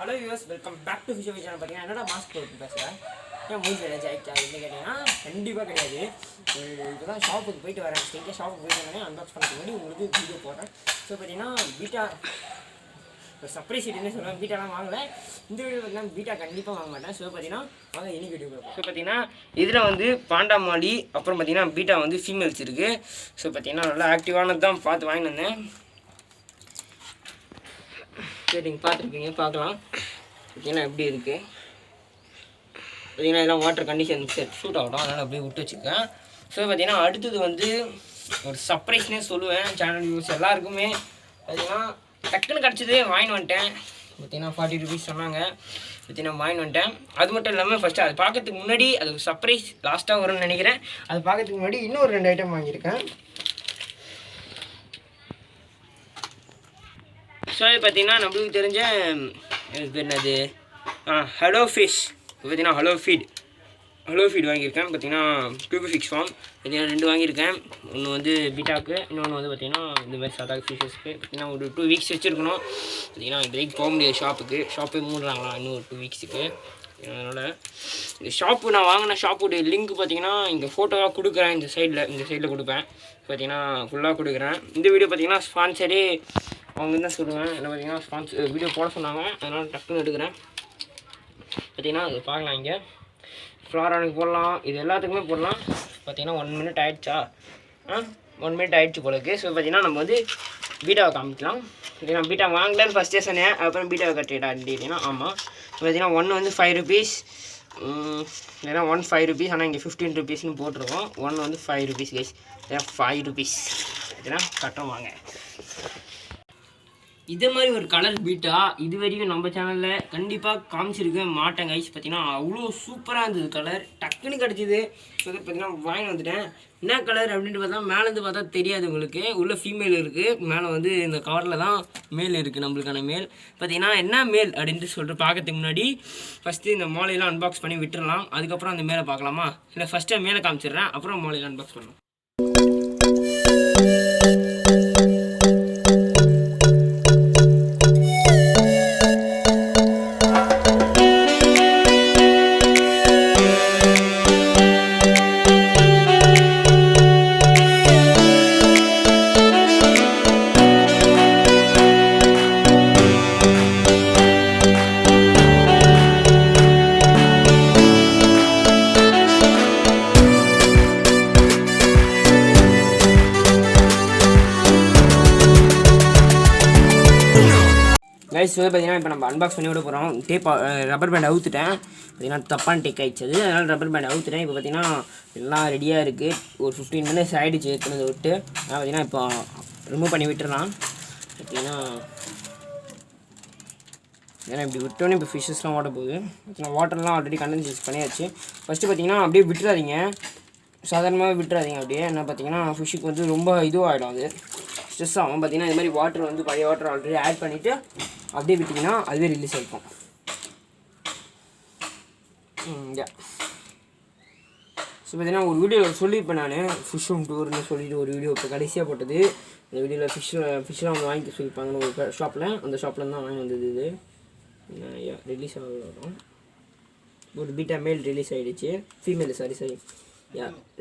Hello US welcome back to Fisher channel. பார்த்தீங்கன்னா என்னடா mask போட்டு பேசுகிறேன். ஏன் மூஞ்சி ஏதாச்சும் ஆகிடுச்சா என்ன கேட்டிங்கன்னா கண்டிப்பாக கிடையாது. இப்போ தான் ஷாப்புக்கு போயிட்டு வரேன். ஸ்ட்ரெயிட்டாக ஷாப்புக்கு போயிட்டு வரேன். அன்பாக்ஸ் பண்ணுறதுக்கு முன்னாடி உங்களுக்கு வீடியோ போடுறேன். ஸோ பார்த்தீங்கன்னா பீட்டா இப்போ சர்ப்ரைஸ் என்ன சொல்லுவேன், பீட்டாலாம் வாங்கலை. இந்த வீடியோ பார்த்தீங்கன்னா பீட்டா கண்டிப்பாக வாங்க மாட்டேன். ஸோ பார்த்தீங்கன்னா வாங்க இனி வீடியோ கொடுப்போம். ஸோ பார்த்தீங்கன்னா இதில் வந்து பாண்டா மாலி அப்புறம் பார்த்தீங்கன்னா பீட்டா வந்து ஃபீமேல்ஸ் இருக்குது. ஸோ பார்த்தீங்கன்னா நல்லா ஆக்டிவானது தான் பார்த்து வாங்கிட்டு வந்தேன். சரி நீங்கள் பார்த்துருப்பீங்க, பார்க்கலாம். பார்த்தீங்கன்னா எப்படி இருக்குது பார்த்தீங்கன்னா இதெல்லாம் வாட்டர் கண்டிஷன் ஷூட் ஆகட்டும், அதனால் அப்படியே விட்டு வச்சுருக்கேன். ஸோ பார்த்தீங்கன்னா அடுத்தது வந்து ஒரு சர்ப்ரைஸ்னே சொல்லுவேன் சேனல் யூஸ் எல்லாருக்குமே. பார்த்தீங்கன்னா டக்குன்னு கிடச்சிது வாங்கிட்டு வந்துட்டேன். பார்த்தீங்கன்னா 40 rupees சொன்னாங்க. பார்த்தீங்கன்னா வாங்கிட்டு வந்துட்டேன். அது மட்டும் இல்லாமல் ஃபஸ்ட்டு அது பார்க்கறதுக்கு முன்னாடி அது ஒரு சர்ப்ரைஸ் லாஸ்ட்டாக வரும்னு நினைக்கிறேன். அது பார்க்கறதுக்கு முன்னாடி இன்னொரு 2 ஐட்டம் வாங்கியிருக்கேன். ஸோ பார்த்தீங்கன்னா நம்மளுக்கு தெரிஞ்ச என்னது ஹலோ ஃபிஷ். பார்த்தீங்கன்னா ஹலோ ஃபீட் வாங்கியிருக்கேன். பார்த்தீங்கன்னா ஃபிக்ஸ் ஃபார்ம் பார்த்தீங்கன்னா 2 வாங்கியிருக்கேன். ஒன்று வந்து பீட்டாவுக்கு, இன்னொன்று வந்து பார்த்தீங்கன்னா இந்த மாதிரி சாதா ஃபிஷஸ்க்கு. பார்த்தீங்கன்னா ஒரு 2 weeks வச்சுருக்கணும். பார்த்தீங்கன்னா இப்போதைக்கு போக முடியாது ஷாப்பே மூடுறாங்களா இன்னும் ஒரு 2 weeksக்கு. அதனால் இந்த ஷாப்பு நான் வாங்கின ஷாப்புடைய லிங்க் பார்த்தீங்கன்னா இங்கே ஃபோட்டோவாக கொடுக்குறேன். இந்த சைடில் கொடுப்பேன். பார்த்தீங்கன்னா ஃபுல்லாக கொடுக்குறேன். இந்த வீடியோ பார்த்தீங்கன்னா ஸ்பான்சரே அவங்க தான் சொல்லுவேன். என்ன பார்த்தீங்கன்னா வீடியோ போட சொன்னாங்க, அதனால் டக்குன்னு எடுக்கிறேன். பார்த்தீங்கன்னா அது பார்க்கலாம். இங்கே ஃப்ளாரானுக்கு போடலாம், இது எல்லாத்துக்குமே போடலாம். பார்த்தீங்கன்னா 1 minute ஆகிடுச்சா? 1 minute ஆகிடுச்சு போலக்கு. ஸோ பார்த்தீங்கன்னா நம்ம வந்து பீட்டாவை காமிக்கலாம். பார்த்தீங்கன்னா பீட்டா வாங்கலன்னு ஃபஸ்ட்டே சொன்னேன், அப்புறம் பீட்டாவை கட்டிட்டா ஆமாம். பார்த்தீங்கன்னா 1 வந்து 5 rupees, ஏன்னா 1 5 rupees, ஆனால் இங்கே 15 rupeesனு போட்டிருக்கோம். 1 வந்து 5 rupees கைஸ், ஏன்னா 5 rupees. பார்த்தீங்கன்னா கட்டம் வாங்க. இதே மாதிரி ஒரு கலர் பீட்டா இது வரைக்கும் நம்ம சேனலில் கண்டிப்பாக காமிச்சிருக்க மாட்டேன் கைஸ். பார்த்தீங்கன்னா அவ்வளோ சூப்பராக இருந்தது கலர், டக்குன்னு கிடச்சிது. ஸோ பார்த்தீங்கன்னா வாங்கி வந்துட்டேன். என்ன கலர் அப்படின்ட்டு பார்த்தா மேலேருந்து பார்த்தா தெரியாது உங்களுக்கு, உள்ள ஃபீமேல் இருக்குது, மேலே வந்து இந்த கவரில் தான் மேல் இருக்குது, நம்மளுக்கான மேல். பார்த்தீங்கன்னா என்ன மேல் அப்படின்ட்டு சொல்லிட்டு பார்க்கறதுக்கு முன்னாடி ஃபஸ்ட்டு இந்த மாலையெல்லாம் அன்பாக்ஸ் பண்ணி விட்டுடலாம். அதுக்கப்புறம் அந்த மேலே பார்க்கலாமா? இல்லை ஃபஸ்ட்டு மேலே காமிச்சிடுறேன், அப்புறம் மாலையெல்லாம் அன்பாக்ஸ் பண்ணலாம். கைஸ் வந்து பார்த்தீங்கன்னா இப்போ நம்ம அன்பாக்ஸ் பண்ணி விட போகிறோம். ரப்பர் பேண்ட் அவுத்துட்டேன். பார்த்தீங்கன்னா தப்பான டேக் ஆகிடுச்சு, அதனால் ரப்பர் பேண்ட் அவுத்துட்டேன். இப்போ பார்த்தீங்கன்னா எல்லாம் ரெடியாக இருக்குது. ஒரு 15 minutes ஆகிடுச்சு எடுத்துனதை விட்டு. ஆனால் பார்த்தீங்கன்னா இப்போ ரிமூவ் பண்ணி விட்டுறலாம். பார்த்தீங்கன்னா ஏன்னா இப்படி விட்டோன்னே இப்போ ஃபிஷ்ஷஸ்லாம் ஓட போகுது. பார்த்தீங்கன்னா வாட்டர்லாம் ஆல்ரெடி கண்டென்சேஷன் பண்ணியாச்சு. ஃபஸ்ட்டு பார்த்தீங்கன்னா அப்படியே விட்டுறாதீங்க, சாதாரணமாக விட்டுறாதீங்க. அப்படியே என்ன பார்த்தீங்கன்னா ஃபிஷ்ஷுக்கு வந்து ரொம்ப இதுவாகிடும், அது ஸ்ட்ரெஸ் ஆகும். பார்த்தீங்கன்னா இது மாதிரி வாட்டர் வந்து பழைய வாட்டர் ஆல்ரெடி ஆட் பண்ணிவிட்டு அப்படியே விட்டிங்கன்னா அதுவே ரிலீஸ் ஆகிருக்கும். ஸோ பார்த்தீங்கன்னா ஒரு வீடியோவில் சொல்லியிருப்பேன் நான், ஃபிஷ் ஹோம் டூர்னு சொல்லிட்டு ஒரு வீடியோ இப்போ கடைசியாக போட்டது. அந்த வீடியோவில் ஃபிஷ்ஷெலாம் வந்து வாங்கி சொல்லியிருப்பாங்கன்னு ஒரு ஷாப்பில், அந்த ஷாப்பில் தான் வாங்கி வந்தது. இது ரிலீஸ் ஆகும். ஒரு பீட்டா மேல் ரிலீஸ் ஆகிடுச்சு, female sorry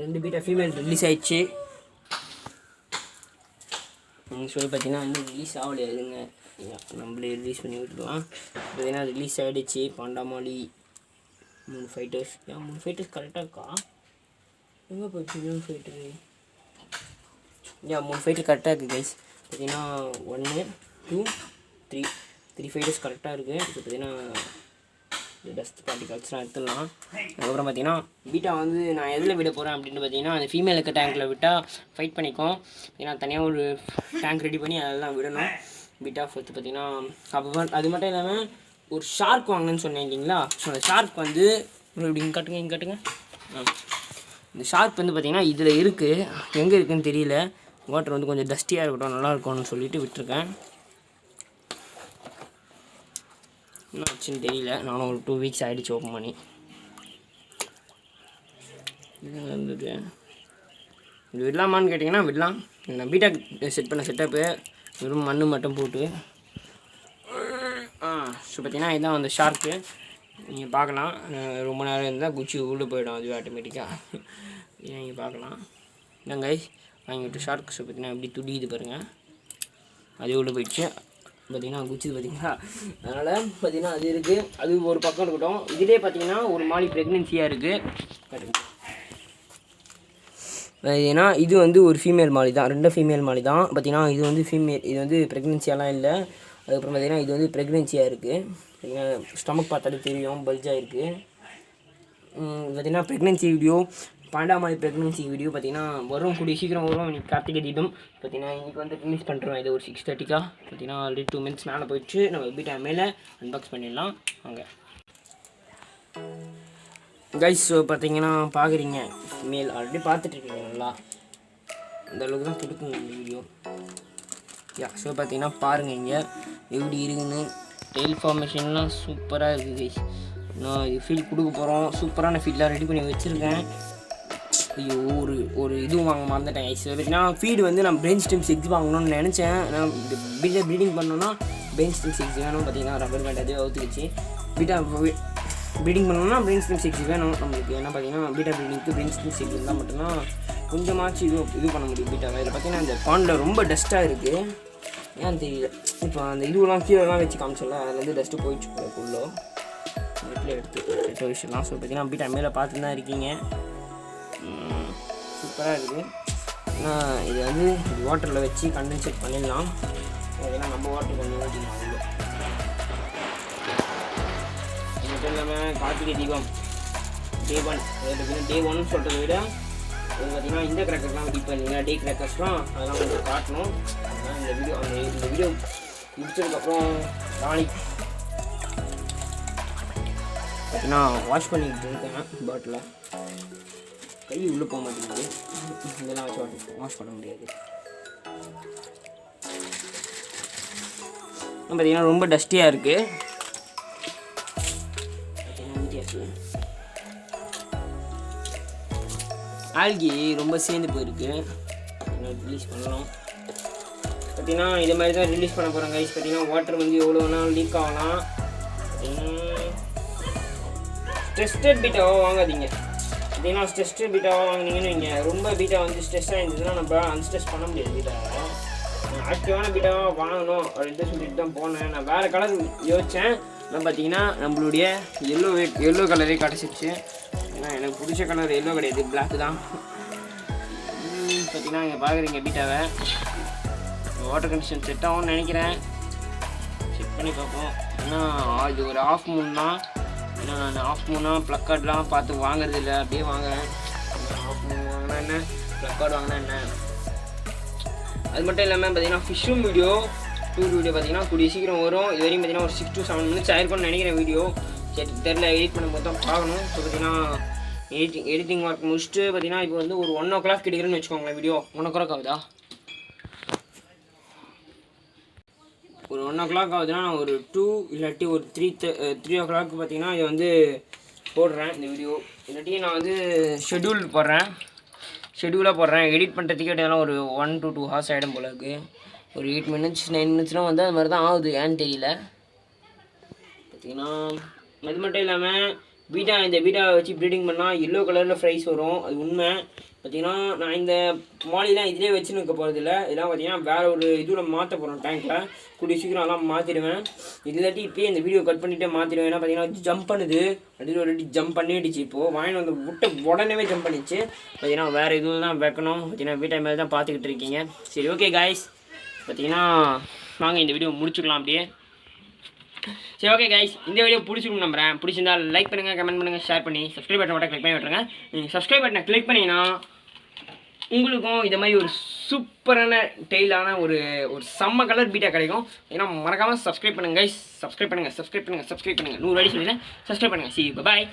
2 beta female release ஆகிடுச்சு. சொல்லி பார்த்தீங்கன்னா வந்து ரிலீஸ் ஆகலையாதுங்க, நம்மளே ரிலீஸ் பண்ணி விட்டுருவோம். பார்த்தீங்கன்னா ரிலீஸ் ஆகிடுச்சு. பாண்டா மாலி 3 ஃபைட்டர்ஸ். 3 ஃபைட்டர்ஸ் கரெக்டாக இருக்கா? எங்கே போயிடுச்சு 3 ஃபைட்டரு? 3 ஃபைட்டர் கரெக்டாக இருக்குது கைஸ். பார்த்தீங்கன்னா 1 2 3 ஃபைட்டர்ஸ் கரெக்டாக இருக்குது. இப்போ பார்த்தீங்கன்னா டஸ்ட் பார்ட்டிகல்ஸ்லாம் எடுத்துடலாம். அதுக்கப்புறம் பார்த்தீங்கன்னா பீட்டா வந்து நான் எதில் விட போகிறேன் அப்படின்ட்டு பார்த்தீங்கன்னா அந்த ஃபீமேல் இருக்க டேங்க்கில் விட்டால் ஃபைட் பண்ணிக்கும். ஏன்னா தனியாக ஒரு டேங்க் ரெடி பண்ணி அதெல்லாம் விடணும். பீட்டா ஃபஸ்ட்டு பார்த்தீங்கன்னா அப்போ அது மட்டும் இல்லாமல் ஒரு ஷார்க் வாங்கினேன்னு சொன்னேன் இல்லைங்களா? ஸோ அந்த ஷார்க் வந்து இப்படி இங்கே காட்டுங்க. இந்த ஷார்க் வந்து பார்த்தீங்கன்னா இதில் இருக்குது, எங்கே இருக்குதுன்னு தெரியல. வாட்டர் வந்து கொஞ்சம் டஸ்டியாக இருக்கட்டும், நல்லாயிருக்கும்னு சொல்லிட்டு விட்டுருக்கேன். என்ன ஆச்சுன்னு தெரியல, நானும் ஒரு 2 weeks ஆகிடுச்சு ஓப்பன் பண்ணி. இது விடலாமான்னு கேட்டிங்கன்னா விடலாம். நான் பீட்டா செட் பண்ண செட்டப்பு வெறும் மண் மட்டும் போட்டு ஸோ பார்த்தீங்கன்னா இதுதான் அந்த ஷார்க்கு. நீங்கள் பார்க்கலாம், ரொம்ப நேரம் இருந்தால் குச்சி உள்ளே போயிடும் அதுவே ஆட்டோமேட்டிக்காக. நீங்கள் பார்க்கலாம் இதான் கைஸ் வாங்கிட்டு ஷார்க். ஸோ பார்த்தீங்கன்னா எப்படி துடிக்குது பாருங்கள், அதே உள்ளே போயிடுச்சு. பார்த்திங்கன்னா குச்சிது பார்த்திங்களா. அதனால் பார்த்திங்கன்னா அது இருக்குது, அது ஒரு பக்கம் இருக்கட்டும். இதிலே பார்த்திங்கன்னா ஒரு மாலி ப்ரெக்னென்சியாக இருக்குது. ஏன்னா இது வந்து ஒரு ஃபீமேல் மாலி தான், 2 ஃபீமேல் மாலி தான். பார்த்திங்கன்னா இது வந்து ஃபீமேல், இது வந்து ப்ரெக்னென்சியெல்லாம் இல்லை. அதுக்கப்புறம் பார்த்திங்கன்னா இது வந்து ப்ரெக்னென்சியாக இருக்குது. பார்த்திங்கன்னா ஸ்டமக் பார்த்தாலே தெரியும், பல்ஜாக இருக்குது. பார்த்திங்கன்னா ப்ரெக்னென்சி வீடியோ, 12ஆம் மாதம் ப்ரெக்னென்சி வீடியோ பார்த்திங்கன்னா வரும், கூடிய சீக்கிரம் வரும். இன்றைக்கி கார்த்திகை தீபம் பார்த்திங்கன்னா இன்றைக்கி வந்து ரிலீஸ் பண்ணுறோம். இது ஒரு 6:30க்கா. பார்த்திங்கன்னா ஆல்ரெடி 2 minutes மேலே போயிடுச்சு. நம்ம பீட்டா மேலே அன்பாக்ஸ் பண்ணிடலாம் வாங்க கைஸ். ஸோ பார்த்திங்கன்னா பார்க்குறீங்க மேல் ஆல்ரெடி பார்த்துட்ருக்கீங்க, நல்லா அந்த அளவுக்கு தான் கொடுக்குங்க இந்த வீடியோ. ஸோ பார்த்திங்கன்னா பாருங்கள் இங்கே எப்படி இருக்குன்னு. டெயில் ஃபார்மேஷன்லாம் சூப்பராக இருக்குது கைஸ். நான் இது ஃபீல் கொடுக்க போகிறோம், சூப்பரான ஃபீல்லாம் ரெடி பண்ணி வச்சுருக்கேன். ஐயோ ஒரு இதுவும் வாங்க மறந்துட்டேன் கைஸ். பார்த்தீங்கன்னா ஃபீடு வந்து நான் பிரெயின் ஸ்டெம்ஸ் எக்ஸ் வாங்கணும்னு நினச்சேன். நான் பீட்டா ப்ரீடிங் பண்ணோன்னா பிரெயின் ஸ்டெம்ஸ் எக்ஸ் வேணும். பார்த்திங்கன்னா ரப்பர் பேண்ட் அதே அவுத்துக்கிச்சு. பீட்டா ப்ரீடிங் பண்ணோன்னா பிரெயின் ஸ்டெம்ஸ் எக்ஸ் வேணும் நம்மளுக்கு. ஏன்னா பார்த்திங்கன்னா பீட்டா ப்ரீடிங்க்கு பிரெயின் ஸ்டெம்ஸ் எக்ஸ் இருந்தால் மட்டும்தான் கொஞ்சமாச்சு இது பண்ண முடியும் பீட்டாவை. இதில் பார்த்திங்கன்னா இந்த பாண்டில் ரொம்ப டஸ்ட்டாக இருக்குது, ஏன்னு தெரியல. இப்போ அந்த இதுவெல்லாம் கீழெல்லாம் வச்சு காமிச்சோம்ல, அதுலேருந்து டஸ்ட்டு போயிடுச்சு போலக்குள்ளே. நெட்டில் எடுத்து விஷயம்லாம். ஸோ பார்த்திங்கன்னா பீட்டா மேலே பார்த்து தான் இருக்கீங்க, சூப்பராக இருக்குது. ஆனால் இது வந்து வாட்டரில் வச்சு கண்டென்சேட் பண்ணிடலாம். ஏன்னா நம்ம வாட்டர் கொஞ்சம் ஊற்றிக்கலாம் அவ்வளோ. இது மட்டும் இல்லாமல் கார்த்திகை தீபம் டே 1, அதாவது டே 1 சொல்கிறத விட அது பார்த்திங்கன்னா இந்த கிராக்கர்ஸ்லாம் வெடிப்பேன் இல்லைங்களா, டே கிராக்கர்ஸ்லாம் அதெல்லாம் கொஞ்சம் காட்டணும். அதனால் இந்த வீடியோ முடிச்சதுக்கப்புறம் நாளைக்கு பார்த்தீங்கன்னா வாஷ் பண்ணிக்கிட்டு இருக்கேன். பாட்டில் கை உள்ளே போக மாட்டேங்குது, இதெல்லாம் வச்சு வாஷ் பண்ண முடியாது. பார்த்தீங்கன்னா ரொம்ப டஸ்டியாக இருக்குது. ஆல்கி ரொம்ப சேர்ந்து போயிருக்கு, ரிலீஸ் பண்ணலாம். பார்த்தீங்கன்னா இது மாதிரி தான் ரிலீஸ் பண்ண போகிறேன் கைஸ். பார்த்தீங்கன்னா வாட்டர் வந்து எவ்வளோ வேணாலும் லீக் ஆகலாம். டெஸ்டட் பீட்டாவாக வாங்காதீங்க. பார்த்தீங்கன்னா ஸ்ட்ரெஸ்டு பீட்டாவாக வாங்கினீங்கன்னு வைங்க, ரொம்ப பீட்டா வந்து ஸ்ட்ரெஸ்ஸாக இருந்ததுன்னா நம்ம அன்ஸ்ட்ரெஸ் பண்ண முடியாது பீட்டாவை. ஆக்டிவான பீட்டாவாக வாங்கணும் அப்படின்ட்டு சொல்லிட்டு தான் போனேன். நான் வேறு கலர் யோசித்தேன். நான் பார்த்தீங்கன்னா நம்மளுடைய எல்லோ கலரே கிடச்சிச்சு. ஏன்னா எனக்கு பிடிச்ச கலர் எல்லோ கிடையாது, பிளாக் தான். பார்த்தீங்கன்னா இங்கே பார்க்குறீங்க பீட்டாவை. வாட்டர் கண்டிஷன் செட் ஆகும்னு நினைக்கிறேன், செக் பண்ணி பார்ப்போம். ஏன்னா இது ஒரு ஆஃப் மூன் தான். ஏன்னா நான் ஆஃப் மூனாக ப்ளக்கார்ட்லாம் பார்த்து வாங்குறது இல்லை, அப்படியே வாங்குறேன். ஆஃப் மூன் வாங்கினா என்ன, ப்ளக்கார்ட் வாங்கினா என்ன. அது மட்டும் இல்லாமல் பார்த்தீங்கன்னா ஃபிஷ்ஷும் வீடியோ டூர் வீடியோ பார்த்தீங்கன்னா கூடிய சீக்கிரம் வரும். இது வரைக்கும் பார்த்தீங்கன்னா ஒரு 6 to 7 minutes ஆயிருக்கும்னு நினைக்கிறேன் வீடியோ. சரி தெரில, எடிட் பண்ணும்போது தான் பார்க்கணும். ஸோ பார்த்தீங்கன்னா எடிட்டிங் ஒர்க் முடிச்சுட்டு பார்த்தீங்கன்னா இப்போ வந்து ஒரு 1 o'clock கிடைக்கிறேன்னு வச்சுக்கோங்களேன். வீடியோ 1 o'clock ஆகுதா, ஒரு 1 o'clock ஆகுதுன்னா நான் ஒரு 2 இல்லாட்டி ஒரு 3 o'clock பார்த்தீங்கன்னா இதை வந்து போடுறேன் இந்த வீடியோ. இல்லாட்டி நான் வந்து ஷெடியூலாக போடுறேன். எடிட் பண்ணுறதுக்கே இதெல்லாம் ஒரு 1 to 2 hours ஆகிடும் போல இருக்குது. ஒரு 8 minutes 9 minutesலாம் வந்து அது மாதிரி தான் ஆகுது, ஏன்னு தெரியல. பார்த்திங்கன்னா அது மட்டும் இல்லாமல் இந்த பீட்டாவை வச்சு ப்ரீடிங் பண்ணால் எல்லோ கலரில் ஃப்ரைஸ் வரும், அது உண்மை. பார்த்திங்கன்னா நான் இந்த மாலிலாம் இதிலே வச்சுன்னு இருக்க போகிறதில்ல. இதெல்லாம் பார்த்திங்கன்னா வேறு ஒரு இதில் மாற்ற போகிறோம் டேங்க்கில். கூடிய சீக்கிரம் எல்லாம் மாற்றிடுவேன். இல்லாட்டி இப்போயே இந்த வீடியோ கட் பண்ணிவிட்டு மாற்றிடுவேன். ஏன்னா பார்த்திங்கன்னா ஜம்ப் பண்ணுது, அப்படின்னு ஒரு ஜம்ப் பண்ணிடுச்சு. இப்போது வாங்கிட்டு வந்து விட்ட உடனே ஜம்ப் பண்ணிடுச்சு. பார்த்திங்கன்னா வேறு இதுவும் தான் வைக்கணும். பார்த்திங்கன்னா வீட்டை மேலே தான் பார்த்துக்கிட்டு இருக்கீங்க. சரி ஓகே காய்ஸ், பார்த்திங்கன்னா வாங்க இந்த வீடியோ முடிச்சுக்கலாம் அப்படியே. சரி ஓகே கைஸ், இந்த வீடியோ பிடிச்சிருக்கும் நம்புறேன். பிடிச்சிருந்தால் லைக் பண்ணுங்கள், கமெண்ட் பண்ணுங்கள், ஷேர் பண்ணி சப்ஸ்கிரைப் பட்டன் மட்டும் கிளிக் பண்ணி விட்டுருங்க. நீங்கள் சப்ஸ்கிரைப் பட்டனை கிளிக் பண்ணிங்கன்னா உங்களுக்கும் இது மாதிரி ஒரு சூப்பரான டெய்லான ஒரு செம்ம கலர் பீட்டா கிடைக்கும். ஏன்னா மறக்காமல் சப்ஸ்கிரைப் பண்ணுங்கள் கைஸ். சப்ஸ்கிரைப் பண்ணுங்கள் 100 வாட்டி சொல்லிடுறேன். சப்ஸ்கிரைப் பண்ணுங்கள். See you, bye bye.